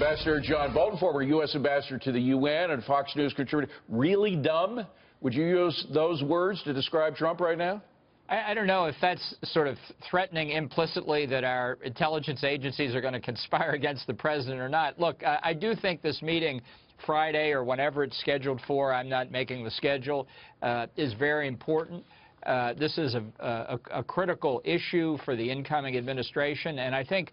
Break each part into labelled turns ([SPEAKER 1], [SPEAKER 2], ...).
[SPEAKER 1] Ambassador John Bolton, former U.S. ambassador to the UN and Fox News contributor. Really dumb? Would you use those words to describe Trump right now?
[SPEAKER 2] I don't know if that's sort of threatening implicitly that our intelligence agencies are going to conspire against the president or not. Look, I do think this meeting Friday or whenever it's scheduled for, I'm not making the schedule, is very important. This is a critical issue for the incoming administration, and I think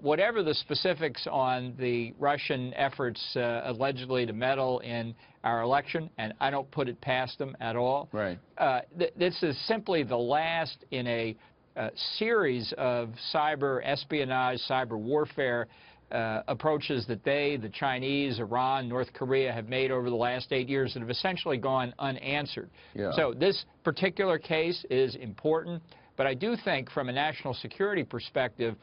[SPEAKER 2] whatever the specifics on the Russian efforts allegedly to meddle in our election, and I don't put it past them at all.
[SPEAKER 1] Right.
[SPEAKER 2] This is simply the last in a series of cyber espionage, cyber warfare approaches that the Chinese, Iran, North Korea have made over the last 8 years that have essentially gone unanswered.
[SPEAKER 1] Yeah.
[SPEAKER 2] So this particular case is important, but I do think from a national security perspective,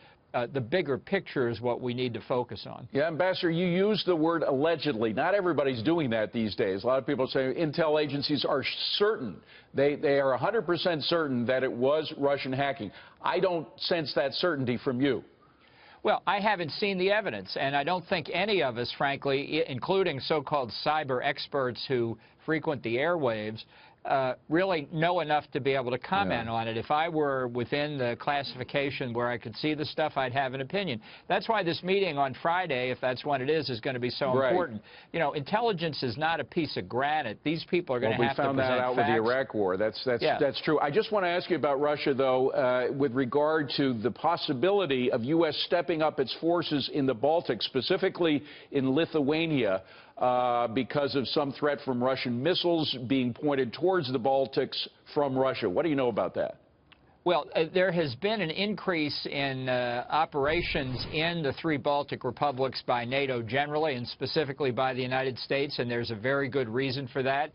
[SPEAKER 2] the bigger picture is what we need to focus on.
[SPEAKER 1] Yeah, Ambassador, you used the word allegedly. Not everybody's doing that these days. A lot of people say intel agencies are certain. They are 100% certain that it was Russian hacking. I don't sense that certainty from you.
[SPEAKER 2] Well, I haven't seen the evidence, and I don't think any of us, frankly, including so-called cyber experts who frequent the airwaves, really know enough to be able to comment on it. If I were within the classification where I could see the stuff, I'd have an opinion. That's why this meeting on Friday, if that's when it is going to be so important. You know, intelligence is not a piece of granite. These people are going to have to present facts.
[SPEAKER 1] We found that out with the Iraq War. That's true. I just want to ask you about Russia, though, with regard to the possibility of U.S. stepping up its forces in the Baltic, specifically in Lithuania, because of some threat from Russian missiles being pointed towards the Baltics from Russia. What do you know about that?
[SPEAKER 2] Well, there has been an increase in operations in the three Baltic republics by NATO generally, and specifically by the United States, and there's a very good reason for that.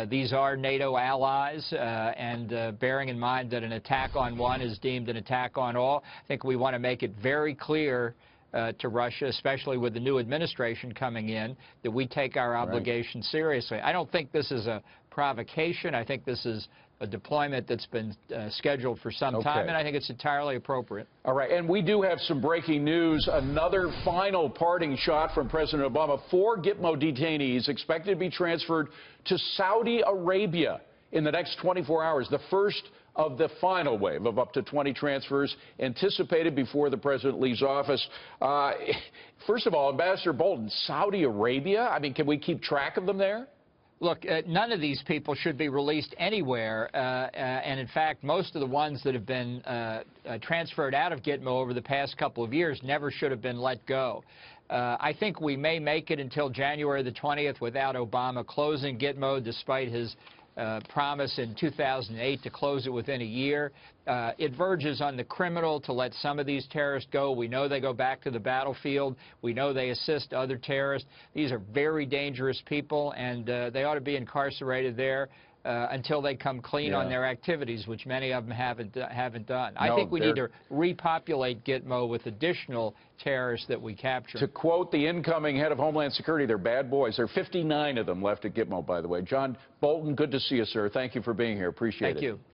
[SPEAKER 2] These are NATO allies, and bearing in mind that an attack on one is deemed an attack on all, I think we want to make it very clear to Russia, especially with the new administration coming in, that we take our obligation seriously. I don't think this is a provocation. I think this is a deployment that's been scheduled for some time, and I think it's entirely appropriate.
[SPEAKER 1] All right, and we do have some breaking news. Another final parting shot from President Obama. 4 Gitmo detainees expected to be transferred to Saudi Arabia in the next 24 hours. The first of the final wave of up to 20 transfers anticipated before the president leaves office. First of all, Ambassador Bolton, Saudi Arabia? I mean, can we keep track of them there?
[SPEAKER 2] Look, none of these people should be released anywhere, and in fact, most of the ones that have been transferred out of Gitmo over the past couple of years never should have been let go. I think we may make it until January the 20th without Obama closing Gitmo, despite his promise in 2008 to close it within a year. It verges on the criminal to let some of these terrorists go. We know they go back to the battlefield. We know they assist other terrorists. These are very dangerous people, and they ought to be incarcerated there until they come clean on their activities, which many of them haven't done. I think we need to repopulate Gitmo with additional terrorists that we capture.
[SPEAKER 1] To quote the incoming head of Homeland Security, they're bad boys. There are 59 of them left at Gitmo, by the way. John Bolton, good to see you, sir. Thank you for being here. Appreciate it.
[SPEAKER 2] Thank you.